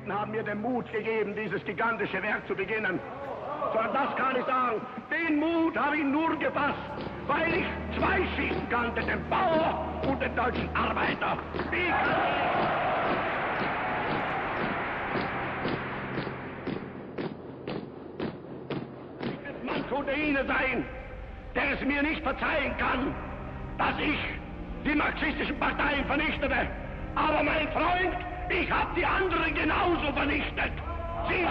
Terroristen haben mir den Mut gegeben, dieses gigantische Werk zu beginnen. Sondern das kann ich sagen, den Mut habe ich nur gefasst, weil ich zwei Schichten kannte, den Bauer und den deutschen Arbeiter. Die wird man zu denen sein, der es mir nicht verzeihen kann, dass ich die marxistischen Parteien vernichtete. Aber mein Freund, ich habe die anderen genauso vernichtet. Sie sind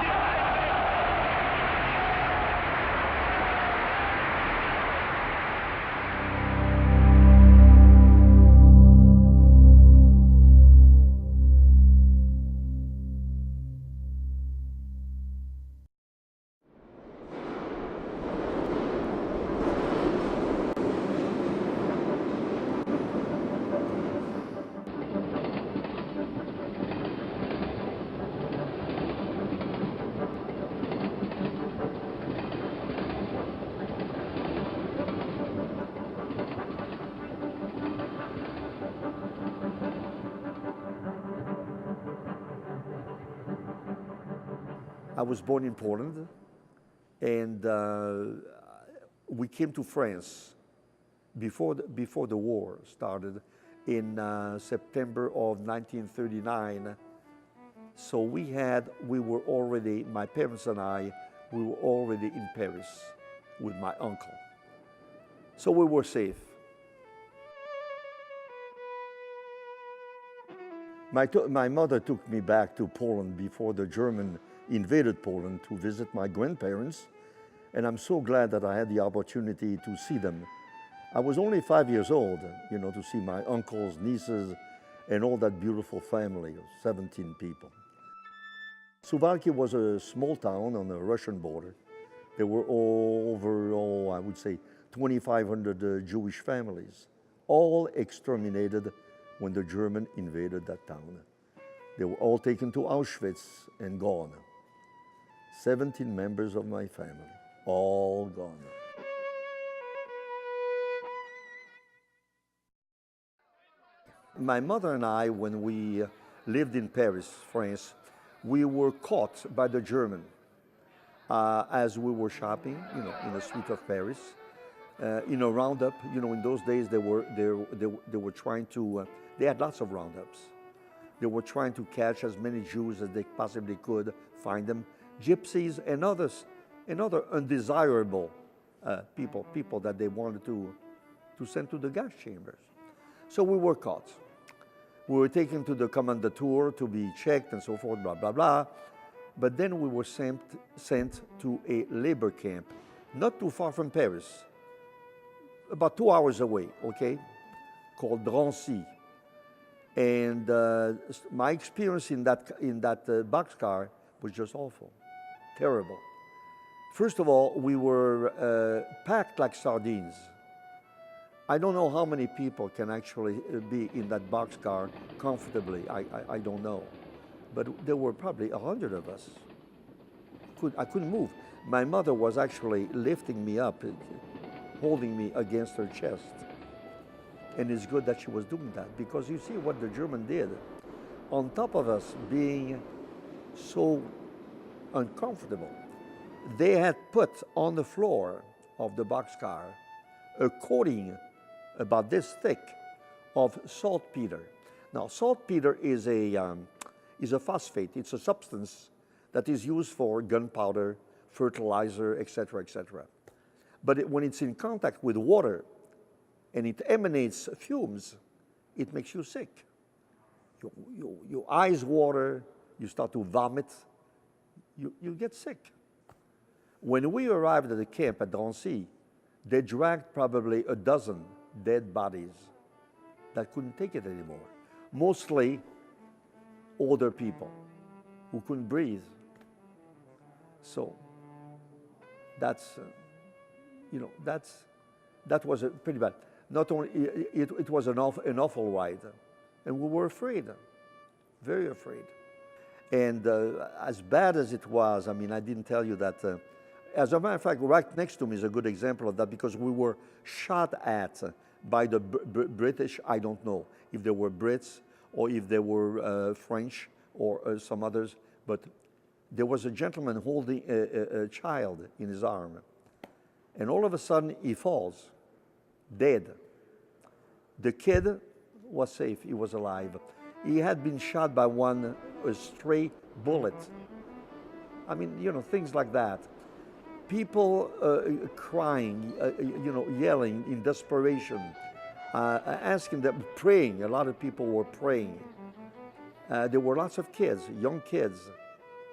I was born in Poland, and we came to France before the war started in September of 1939. So we were already, my parents and I, we were already in Paris with my uncle. So we were safe. My mother took me back to Poland before the German invaded Poland to visit my grandparents, and I'm so glad that I had the opportunity to see them. I was only 5 years old, you know, to see my uncles, nieces, and all that beautiful family of 17 people. Suwałki was a small town on the Russian border. There were I would say, 2,500 Jewish families, all exterminated when the German invaded that town. They were all taken to Auschwitz and gone. 17 members of my family, all gone. My mother and I, when we lived in Paris, France, we were caught by the German as we were shopping, you know, in the street of Paris, in a roundup. You know, in those days they were trying to. They had lots of roundups. They were trying to catch as many Jews as they possibly could, find them, gypsies and other undesirable people that they wanted to send to the gas chambers. So we were caught. We were taken to the commandatur to be checked and so forth, blah, blah, blah. But then we were sent to a labor camp, not too far from Paris, about 2 hours away, okay, called Drancy. And my experience in that boxcar was just awful, terrible. First of all, we were packed like sardines. I don't know how many people can actually be in that boxcar comfortably. I don't know. But there were probably 100 of us. I couldn't move. My mother was actually lifting me up, holding me against her chest. And it's good that she was doing that, because you see what the German did. On top of us being so uncomfortable, they had put on the floor of the boxcar a coating about this thick of saltpeter. Now, saltpeter is a phosphate. It's a substance that is used for gunpowder, fertilizer, etc., etc. But when it's in contact with water and it emanates fumes, it makes you sick. Your eyes water, you start to vomit, you get sick. When we arrived at the camp at Drancy, they dragged probably a dozen dead bodies that couldn't take it anymore. Mostly older people who couldn't breathe. So that's, that was pretty bad. Not only, it was an awful ride, and we were afraid, very afraid. And as bad as it was, I mean, I didn't tell you that. As a matter of fact, right next to me is a good example of that, because we were shot at by the British. I don't know if they were Brits or if they were French or some others, but there was a gentleman holding a child in his arm, and all of a sudden he falls, dead. The kid was safe, he was alive. He had been shot by a stray bullet. I mean, you know, things like that. People crying, yelling in desperation, asking them, praying. A lot of people were praying. There were lots of kids, young kids.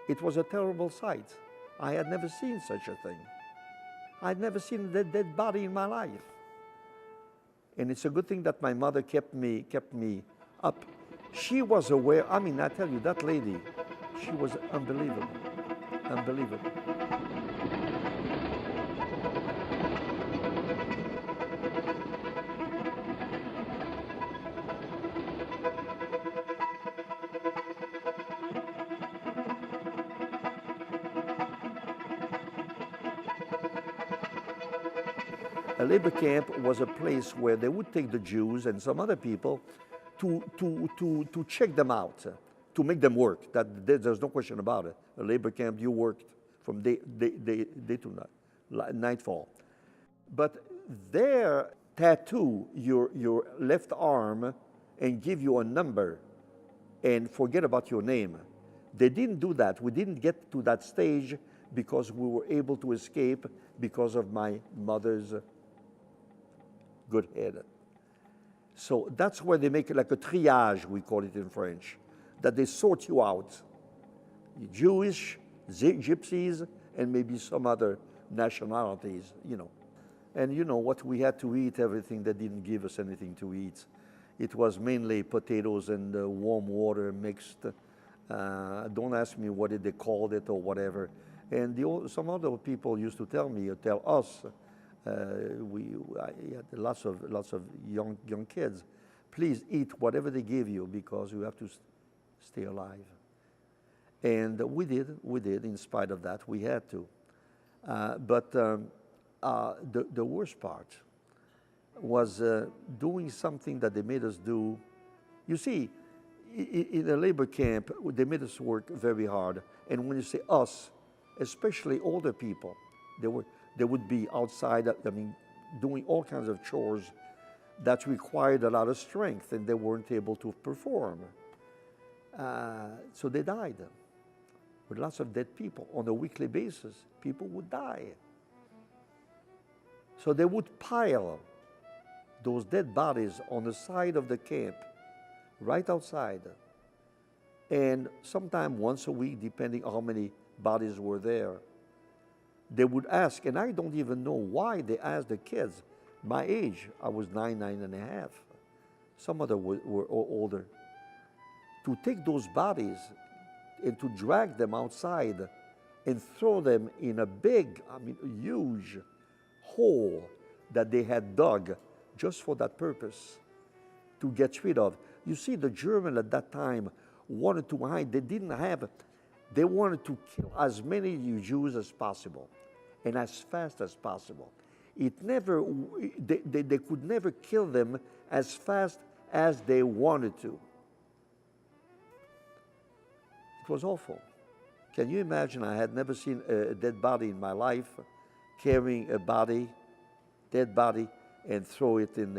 It was a terrible sight. I had never seen such a thing. I'd never seen a dead body in my life. And it's a good thing that my mother kept me up. She was aware. I mean, I tell you, that lady, she was unbelievable, unbelievable. A labor camp was a place where they would take the Jews and some other people to check them out, to make them work. There's no question about it. A labor camp, you worked from day to nightfall. But their tattoo your left arm and give you a number and forget about your name. They didn't do that. We didn't get to that stage because we were able to escape because of my mother's good head. So that's where they make it like a triage, we call it in French, that they sort you out. Jewish, gypsies, and maybe some other nationalities, you know. And you know what, we had to eat everything. They didn't give us anything to eat. It was mainly potatoes and warm water mixed. Don't ask me what they called it or whatever. And some other people used to tell us, I had lots of young kids, please eat whatever they give you because you have to stay alive. And we did. In spite of that, we had to. But the worst part was doing something that they made us do. You see, in a labor camp, they made us work very hard. And when you say us, especially older people, they would be outside, doing all kinds of chores that required a lot of strength, and they weren't able to perform. So they died. With lots of dead people on a weekly basis, people would die. So they would pile those dead bodies on the side of the camp, right outside. And sometime once a week, depending how many bodies were there, they would ask, and I don't even know why they asked the kids. My age, I was 9 and a half. Some other were older. To take those bodies and to drag them outside and throw them in a big, huge hole that they had dug just for that purpose, to get rid of. You see, the Germans at that time wanted to hide. They wanted to kill as many Jews as possible and as fast as possible. They could never kill them as fast as they wanted to. It was awful. Can you imagine? I had never seen a dead body in my life, carrying a dead body, and throw it in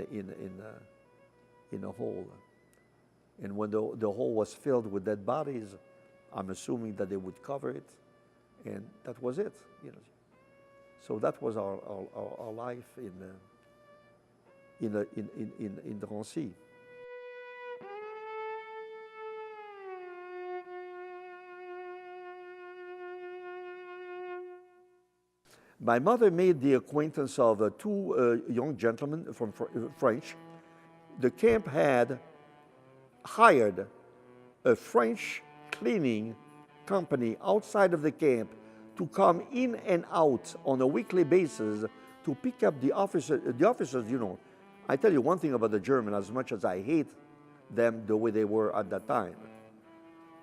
a hole. And when the hole was filled with dead bodies, I'm assuming that they would cover it, and that was it. So that was our life in Drancy. My mother made the acquaintance of two young gentlemen from French. The camp had hired a French cleaning company outside of the camp to come in and out on a weekly basis to pick up the officers. The officers, I tell you one thing about the Germans, as much as I hate them the way they were at that time,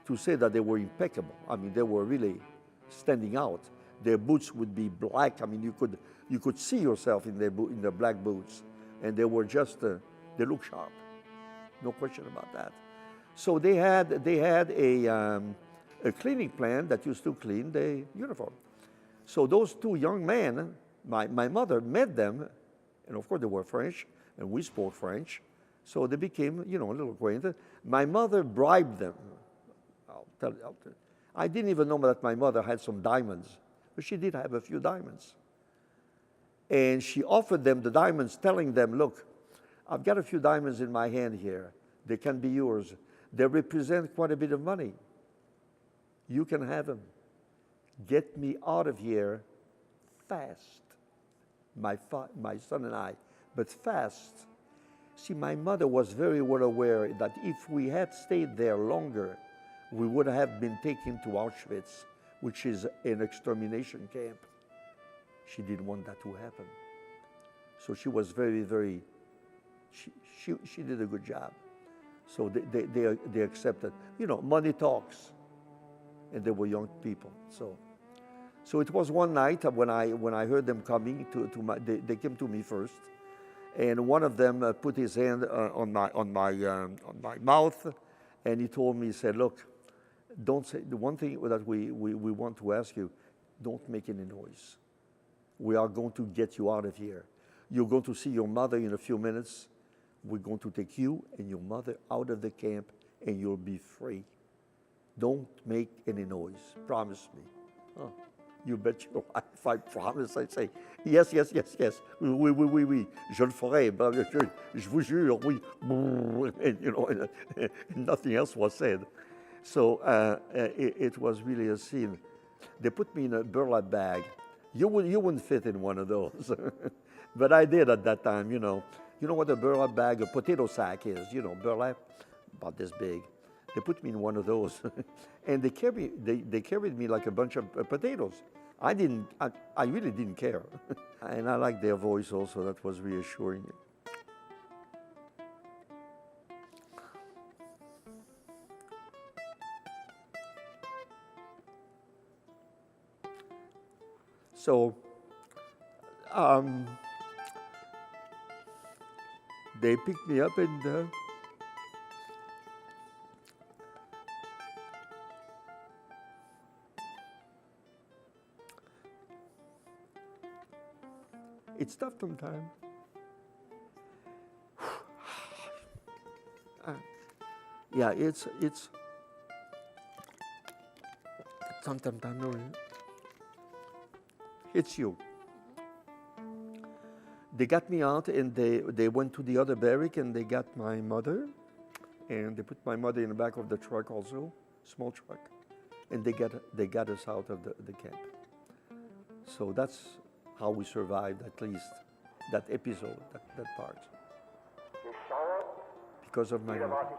to say that they were impeccable. They were really standing out. Their boots would be black. You could see yourself in their black boots, and they were just they look sharp, no question about that. So they had a cleaning plant that used to clean the uniform. So those two young men, my mother met them, and of course they were French, and we spoke French, so they became, a little acquainted. My mother bribed them. I'll tell you. I didn't even know that my mother had some diamonds, but she did have a few diamonds. And she offered them the diamonds, telling them, look, I've got a few diamonds in my hand here. They can be yours. They represent quite a bit of money. You can have them. Get me out of here fast. My son and I, but fast. See, my mother was very well aware that if we had stayed there longer, we would have been taken to Auschwitz, which is an extermination camp. She didn't want that to happen. So she was very, very, she did a good job. So they accepted. Money talks. And they were young people. So it was one night when I heard them coming they came to me first. And one of them put his hand on my mouth, and he told me, he said, look, don't say, the one thing that we want to ask you, don't make any noise. We are going to get you out of here. You're going to see your mother in a few minutes. We're going to take you and your mother out of the camp, and you'll be free. Don't make any noise. Promise me. Oh, you bet your life I promise. I say, yes. Oui. Je le ferai. Je vous jure, oui. And nothing else was said. So it was really a scene. They put me in a burlap bag. You wouldn't fit in one of those. But I did at that time, You know what a burlap bag, a potato sack is, burlap, about this big. They put me in one of those, and they carried me like a bunch of potatoes. I really didn't care. And I liked their voice also, that was reassuring. So, they picked me up and it's tough sometimes. Yeah, it's sometimes it's you. They got me out, and they went to the other barrack, and they got my mother, and they put my mother in the back of the truck also, small truck, and they got us out of the camp. So that's how we survived, at least that episode, that part. Because of my mother.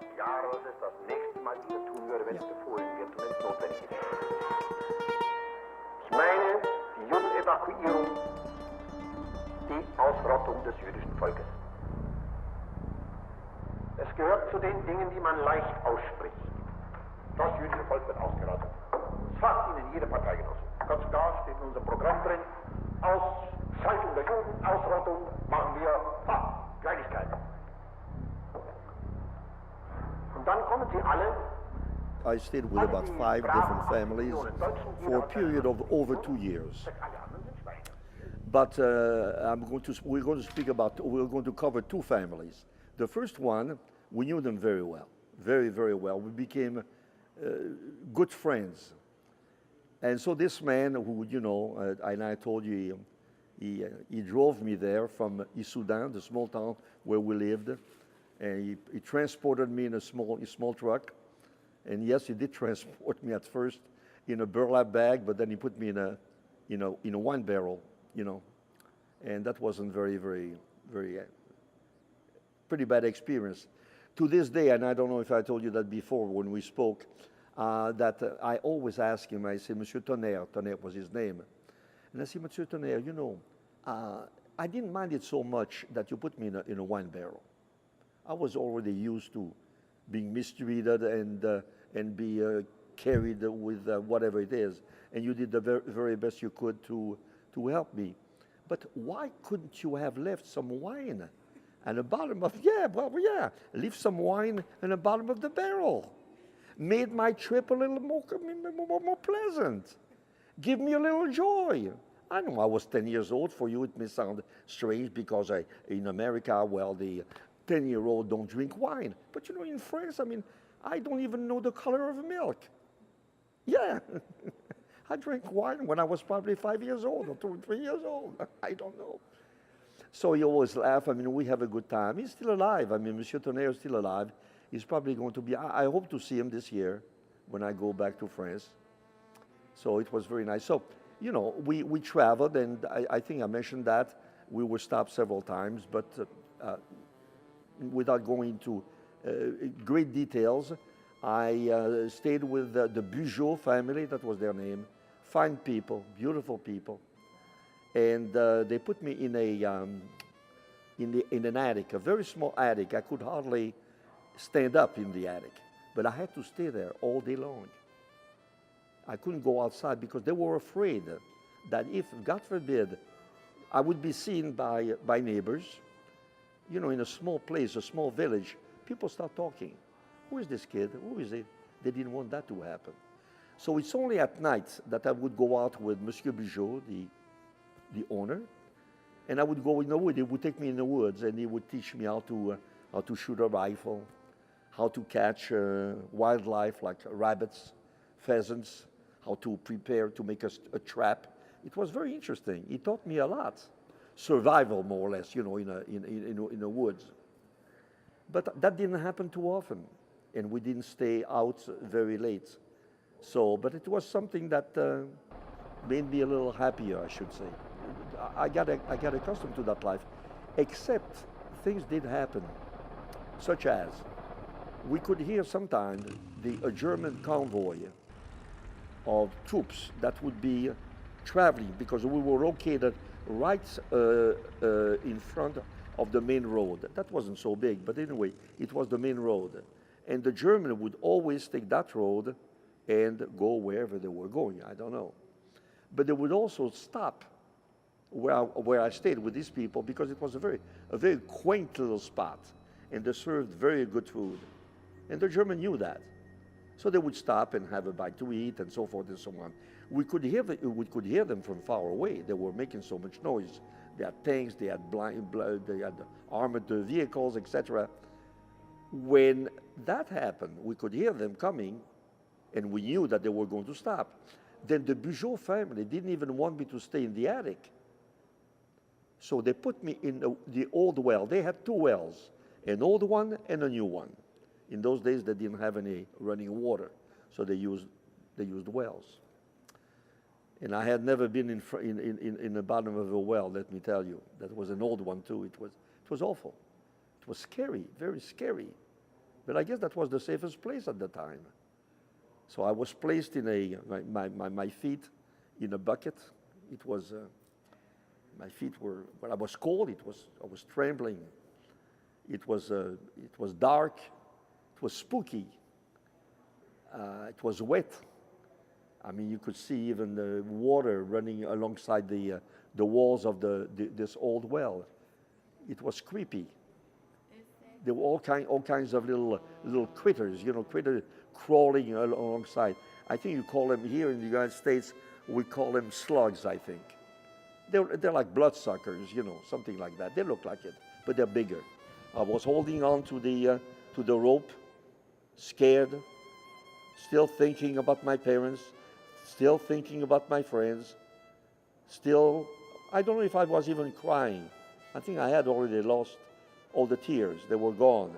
Ich meine, die Judenevakuierung, die Ausrottung des jüdischen Volkes. Es gehört zu den Dingen, die man leicht ausspricht. Das jüdische Volk wird ausgerottet. Das sagt Ihnen jede Parteigenosse. Ganz klar steht in unserem Programm drin, Ausschaltung der Juden, Ausrottung machen wir, Kleinigkeit. Und dann kommen sie alle. I stayed with about 5 different families for a period of over 2 years. But we're going to cover 2 families. The first one, we knew them very well, very, very well. We became good friends. And so this man who, and I told you, he drove me there from Issoudun, the small town where we lived, and he transported me in a small truck. And yes, he did transport me at first in a burlap bag, but then he put me in a wine barrel, and that wasn't very, very, very pretty bad experience. To this day, and I don't know if I told you that before when we spoke, that I always ask him, I say, Monsieur Tonnerre was his name, and I say, Monsieur Tonnerre, I didn't mind it so much that you put me in a wine barrel. I was already used to being mistreated and be carried with whatever it is. And you did the very best you could to help me. But why couldn't you have left some wine at the bottom of, leave some wine in the bottom of the barrel? made my trip a little more pleasant. Give me a little joy. I know I was 10 years old. For you, it may sound strange because in America, well, the 10-year-old don't drink wine. But you know, in France, I mean, I don't even know the color of milk. Yeah, I drank wine when I was probably 5 years old or 2 or 3 years old. I don't know. So he always laugh. I mean, we have a good time. He's still alive. I mean, Monsieur Tonnerre is still alive. He's probably going to be, I hope to see him this year when I go back to France. So it was very nice. So, you know, we traveled, and I think I mentioned that. We were stopped several times, but without going into great details, I stayed with the Bugeaud family, that was their name. Fine people, beautiful people. And they put me in an attic, a very small attic. I could hardly stand up in the attic, but I had to stay there all day long. I couldn't go outside because they were afraid that if, God forbid, I would be seen by neighbors. You know, in a small place, a small village, people start talking. Who is this kid? Who is it? They didn't want that to happen. So it's only at night that I would go out with Monsieur Bugeaud, the owner, and I would go in the wood. He would take me in the woods, and he would teach me how to shoot a rifle, how to catch wildlife like rabbits, pheasants, how to prepare to make a trap. It was very interesting. He taught me a lot. Survival, more or less, you know, in the woods. But that didn't happen too often, and we didn't stay out very late. So, but it was something that made me a little happier, I should say. I got accustomed to that life, except things did happen, such as we could hear sometimes a German convoy of troops that would be traveling, because we were located right in front of the main road. That wasn't so big, but anyway, it was the main road. And the German would always take that road and go wherever they were going, I don't know. But they would also stop where I stayed with these people, because it was a very quaint little spot, and they served very good food. And the German knew that. So they would stop and have a bite to eat and so forth and so on. We could hear them from far away. They were making so much noise. They had tanks, they had armored vehicles, etc. When that happened, we could hear them coming, and we knew that they were going to stop. Then the Bugeaud family didn't even want me to stay in the attic. So they put me in the old well. They had two wells, an old one and a new one. In those days, they didn't have any running water, so they used wells. And I had never been in the bottom of a well, let me tell you. That was an old one too. It was awful. It was scary, very scary. But I guess that was the safest place at the time. So I was placed in my feet in a bucket. It was my feet were, when I was cold, I was trembling. It was dark. It was spooky. It was wet. I mean, you could see even the water running alongside the walls of this old well. It was creepy. There were all kinds of little critters, you know, critters crawling alongside. I think you call them here in the United States, we call them slugs, I think. They're like bloodsuckers, you know, something like that. They look like it, but they're bigger. I was holding on to the rope, scared, still thinking about my parents, still thinking about my friends, still, I don't know if I was even crying. I think I had already lost all the tears. They were gone.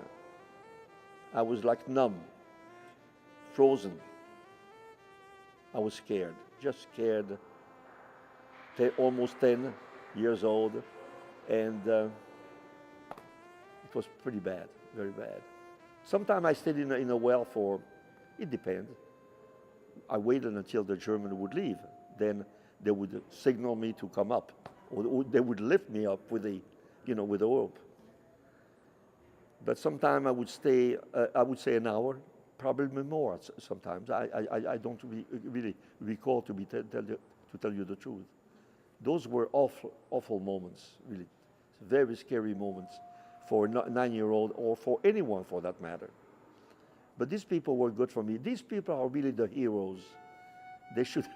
I was like numb, frozen. I was scared, just scared. Almost 10 years old, and it was pretty bad, very bad. Sometimes I stayed in a well for, it depends. I waited until the German would leave. Then they would signal me to come up, or they would lift me up with a rope. But sometimes I would stay, I would say an hour, probably more sometimes. I don't really recall to tell you the truth. Those were awful moments, really. Very scary moments for a 9-year-old or for anyone for that matter. But these people were good for me. These people are really the heroes. They should.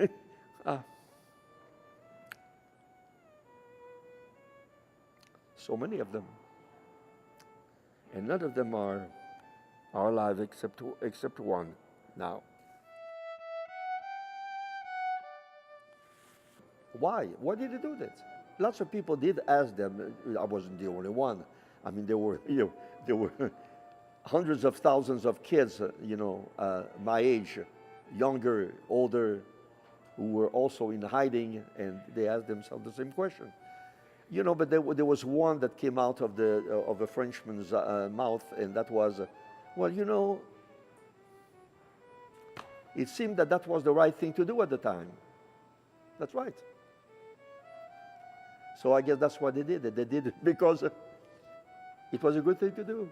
So many of them. And none of them are alive except one now. Why? Why did they do that? Lots of people did ask them. I wasn't the only one. I mean, there were hundreds of thousands of kids, my age, younger, older, who were also in hiding, and they asked themselves the same question. But there was one that came out of a Frenchman's mouth, and that was, it seemed that was the right thing to do at the time. That's right. So I guess that's why they did it. They did it because it was a good thing to do.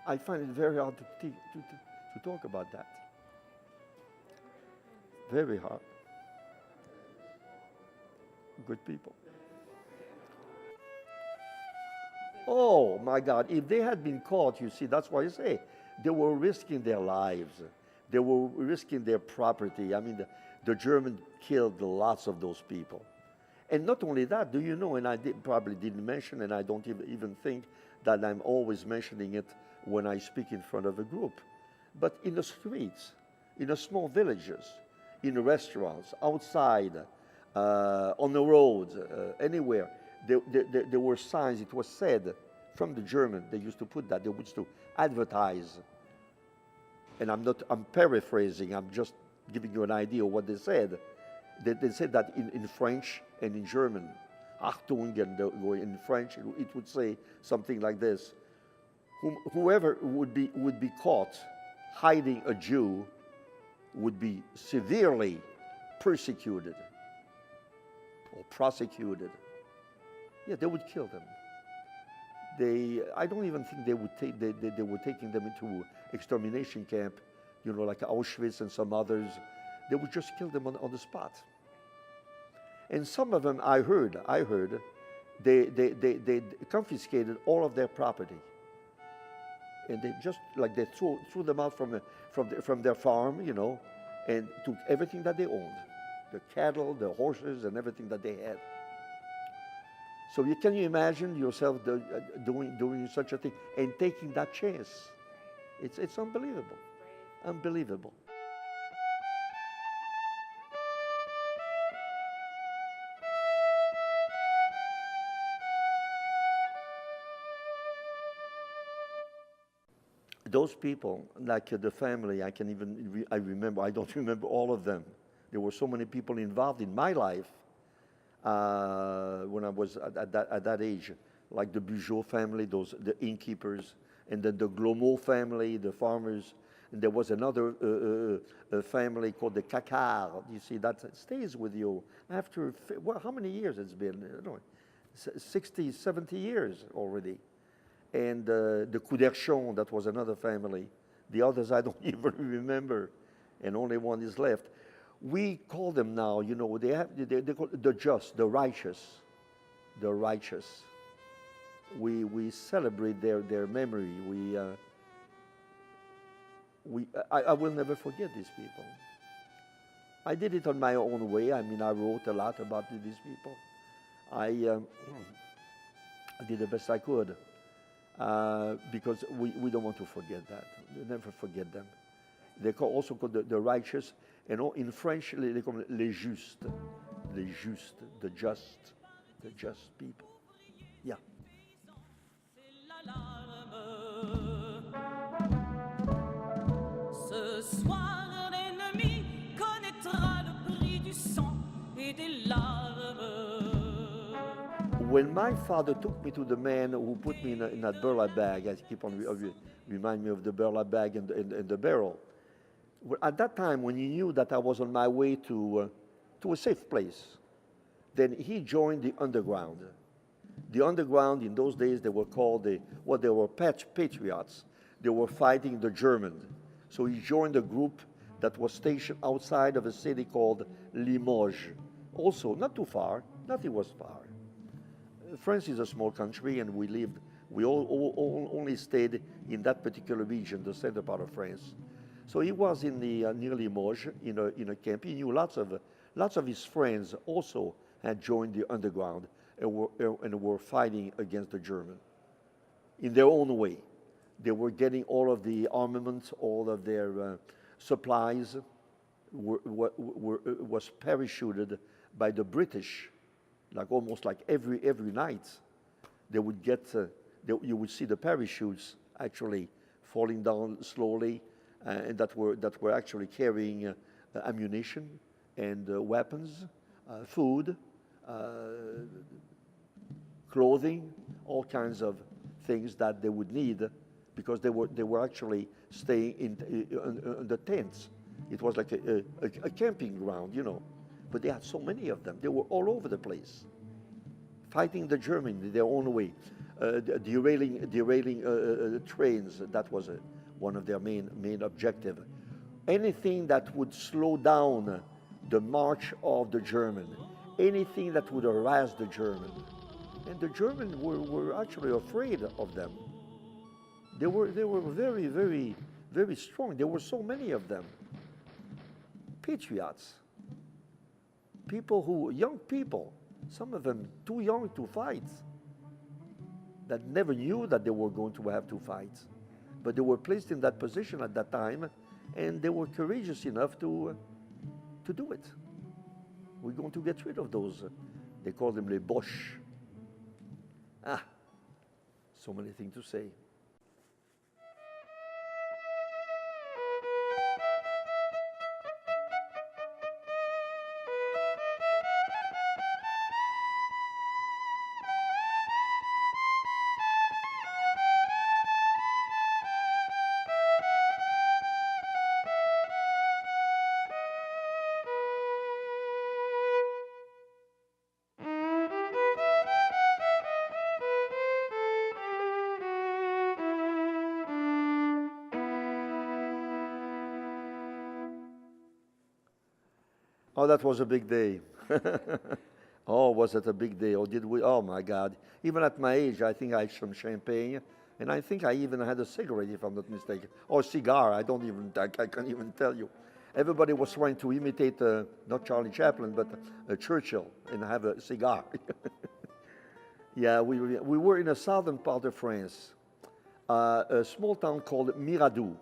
I find it very hard to talk about that. Very hard. Good people. Oh my God, if they had been caught, you see, that's why I say, they were risking their lives. They were risking their property. I mean, the Germans killed lots of those people. And not only that, do you know, and I probably didn't mention, and I don't even think that I'm always mentioning it when I speak in front of a group, but in the streets, in the small villages, in restaurants, outside, on the roads, anywhere, there were signs. It was said from the German, they used to put that, they used to advertise. And I'm paraphrasing, I'm just giving you an idea of what they said. They said that in French and in German, Achtung, and in French it would say something like this: whoever would be caught hiding a Jew would be severely persecuted or prosecuted. Yeah, they would kill them. I don't even think they were taking them into extermination camp, like Auschwitz and some others. They would just kill them on the spot. And some of them, I heard, they confiscated all of their property, and they just they threw them out from their farm, and took everything that they owned, the cattle, the horses, and everything that they had. So can you imagine yourself doing such a thing and taking that chance? It's unbelievable, unbelievable. Those people, like the family, I remember, I don't remember all of them. There were so many people involved in my life when I was at that age, like the Bugeaud family, the innkeepers, and then the Glomo family, the farmers, and there was another family called the Cacard. You see, that stays with you after, how many years it's been? 60, 70 years already. And the Couderchon, that was another family. The others I don't even remember, and only one is left. We call them now, they call the just, the righteous, the righteous. We celebrate their memory. I will never forget these people. I did it on my own way. I mean, I wrote a lot about these people. I did the best I could. Because we don't want to forget that. We never forget them. They also called the righteous, and in French they call it les justes, the just people. Yeah. Ce soir, l'ennemi connaîtra le prix du sang et des larmes. When my father took me to the man who put me in that burlap bag, I keep on remind me of the burlap bag and the barrel. At that time, when he knew that I was on my way to a safe place, then he joined the underground. The underground, in those days, they were called they were patriots. They were fighting the Germans. So he joined a group that was stationed outside of a city called Limoges. Also, not too far, nothing was far. France is a small country, and we lived We only stayed in that particular region, the center part of France. So he was in the near Limoges in a camp. He knew lots of his friends also had joined the underground and were fighting against the German in their own way. They were getting all of the armaments, all of their supplies was parachuted by the British, like almost like every night. They would get, you would see the parachutes actually falling down slowly, and that were actually carrying ammunition and weapons, food, clothing, all kinds of things that they would need, because they were actually staying in the tents. It was like a camping ground, you know. But they had so many of them. They were all over the place, fighting the Germans in their own way, derailing trains. That was one of their main objective. Anything that would slow down the march of the German, anything that would harass the German. And the Germans were actually afraid of them. They were very, very, very strong. There were so many of them. Patriots. Young people, some of them too young to fight, that never knew that they were going to have to fight. But they were placed in that position at that time, and they were courageous enough to do it. We're going to get rid of those. They call them les Boches. So many things to say. Oh, that was a big day. Oh, was it a big day? Oh my God. Even at my age, I think I had some champagne, and I think I even had a cigarette, if I'm not mistaken. Or cigar, I can't even tell you. Everybody was trying to imitate, not Charlie Chaplin, but Churchill, and have a cigar. Yeah, we were in a southern part of France, a small town called Miradou.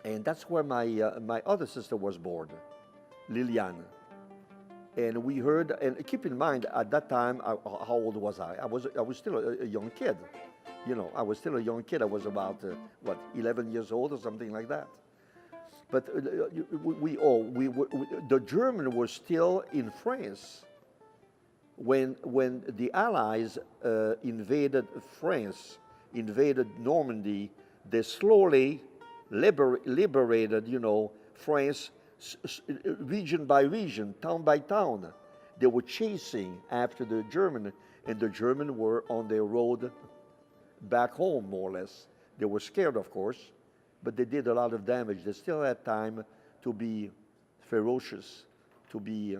And that's where my other sister was born, Liliane. And we heard, and keep in mind, at that time, how old was I? I was still a young kid. You know, I was still a young kid. I was about, 11 years old or something like that. But the Germans were still in France when the Allies invaded France, invaded Normandy. They slowly liberated, France, region by region, town by town. They were chasing after the German, and the Germans were on their road back home, more or less. They were scared, of course, but they did a lot of damage. They still had time to be ferocious, to be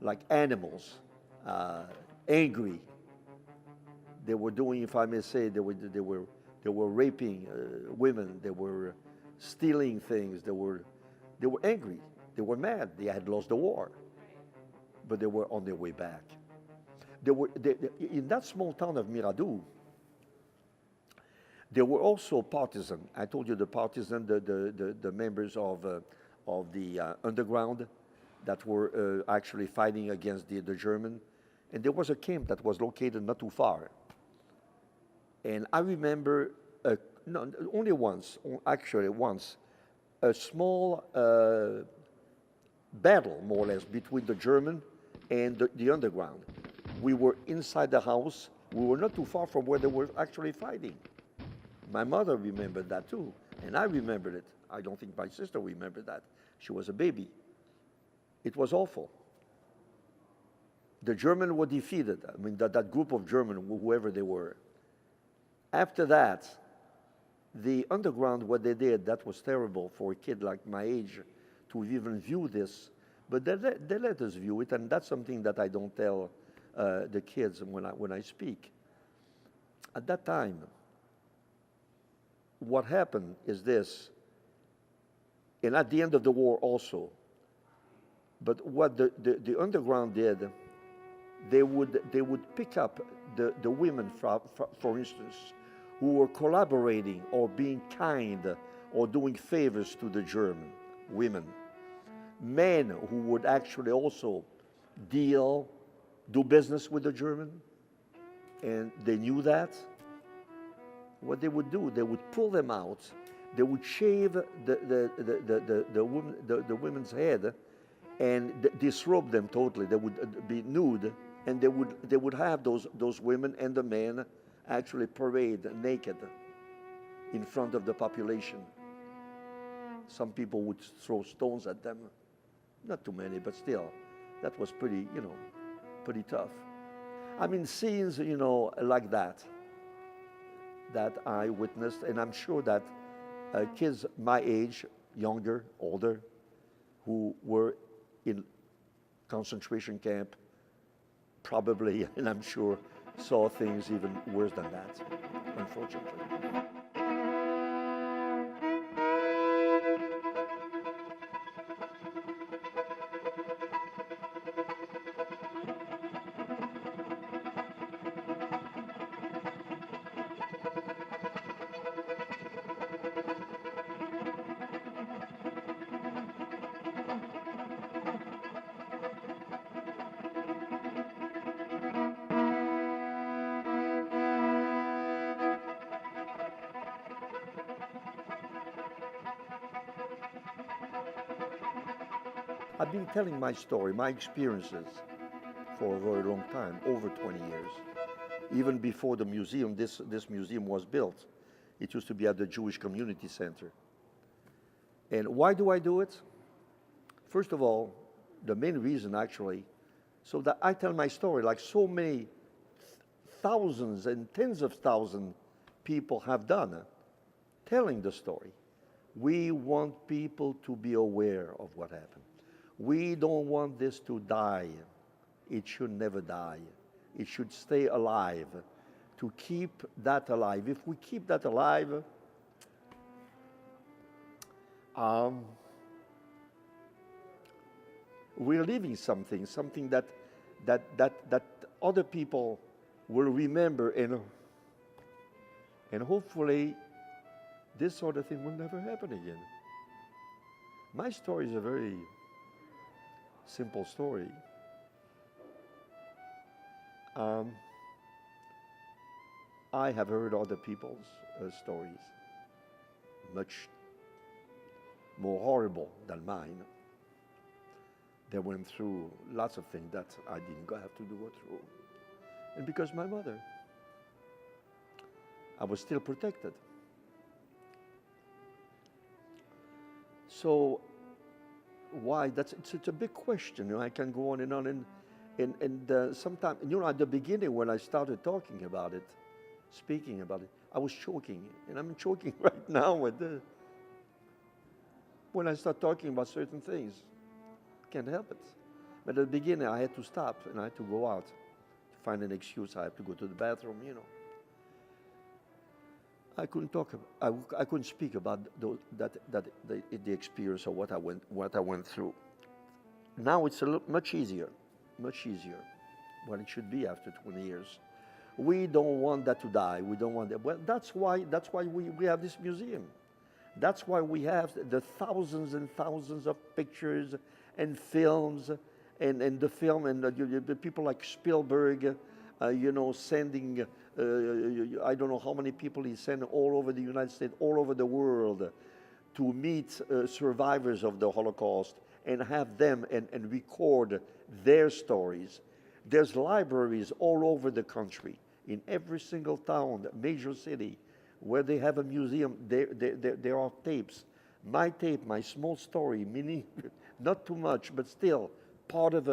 like animals, angry. They were doing, if I may say, they were raping women. They were stealing things. They were angry. They were mad. They had lost the war, but they were on their way back. In that small town of Miradou, there were also partisans. I told you the partisans, the members of the underground that were actually fighting against the German. And there was a camp that was located not too far. And I remember, only once, a small battle, more or less, between the German and the underground. We were inside the house. We were not too far from where they were actually fighting. My mother remembered that too, and I remembered it. I don't think my sister remembered that. She was a baby. It was awful. The Germans were defeated. I mean, that group of Germans, whoever they were. After that, the underground, what they did, that was terrible for a kid like my age to even view this. But they let us view it, and that's something that I don't tell the kids when I speak. At that time, what happened is this, and at the end of the war also, but what the underground did, they would pick up the women, for instance, who were collaborating or being kind or doing favors to the German women. Men who would actually also do business with the German, and they knew that. What they would do, they would pull them out, they would shave the women's head and disrobe them totally. They would be nude, and they would have those women and the men actually parade naked in front of the population. Some people would throw stones at them. Not too many, but still, that was pretty, pretty tough. I mean, scenes, like that I witnessed, and I'm sure that kids my age, younger, older, who were in concentration camp, probably, and I'm sure, saw things even worse than that, unfortunately. I've been telling my story, my experiences, for a very long time, over 20 years. Even before the museum, this museum was built. It used to be at the Jewish Community Center. And why do I do it? First of all, the main reason actually, so that I tell my story like so many thousands and tens of thousands people have done, telling the story. We want people to be aware of what happened. We don't want this to die. It should never die. It should stay alive. To keep that alive. If we keep that alive, we're leaving something that other people will remember, and hopefully this sort of thing will never happen again. My story is a very simple story. I have heard other people's stories, much more horrible than mine. They went through lots of things that I didn't have to go through. And because my mother, I was still protected. So why? It's a big question. I can go on and on. And sometimes, at the beginning when I started talking about it, speaking about it, I was choking. And I'm choking right now when I start talking about certain things. Can't help it. But at the beginning, I had to stop and I had to go out to find an excuse. I have to go to the bathroom, I couldn't talk. I couldn't speak about the experience of what I went through. Now it's much easier, what it should be after 20 years. We don't want that to die. We don't want that. Well, that's why we have this museum. That's why we have the thousands and thousands of pictures and films, and the film, and the people like Spielberg, sending, I don't know how many people he sent all over the United States, all over the world, to meet survivors of the Holocaust and have them and record their stories. There's libraries all over the country, in every single town, major city, where they have a museum. There are tapes. My tape, my small story, mini, not too much, but still part of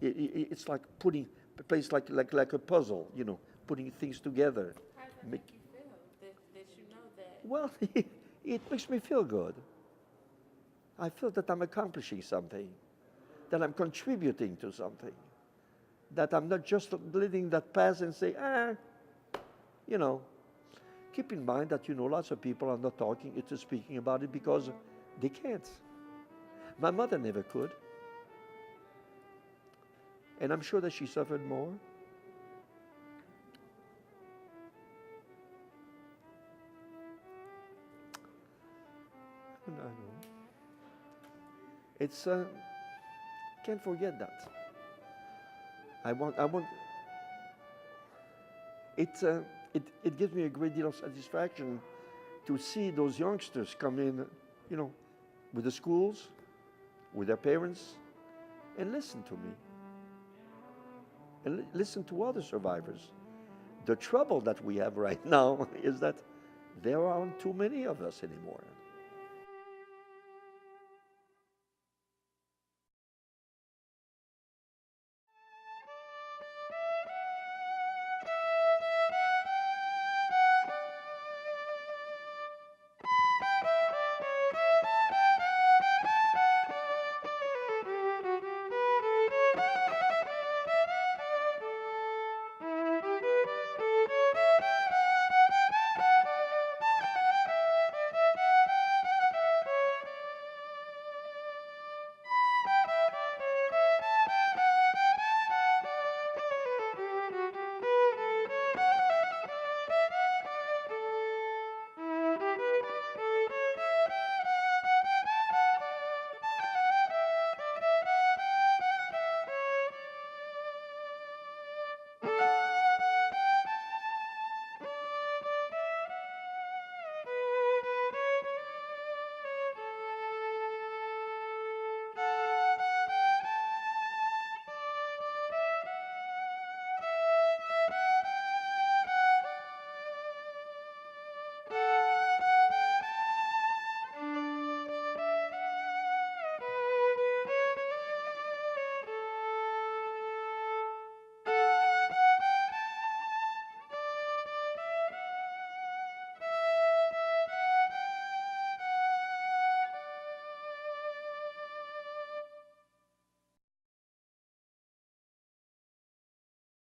it's like putting a place like a puzzle, putting things together. How does that make you feel that you know that? Well, it makes me feel good. I feel that I'm accomplishing something, that I'm contributing to something, that I'm not just letting that pass and say, you know, keep in mind that, you know, lots of people are not speaking about it because they can't. My mother never could. And I'm sure that she suffered more. I know. It's, can't forget that. It gives me a great deal of satisfaction to see those youngsters come in, you know, with the schools, with their parents, and listen to me. And listen to other survivors. The trouble that we have right now is that there aren't too many of us anymore.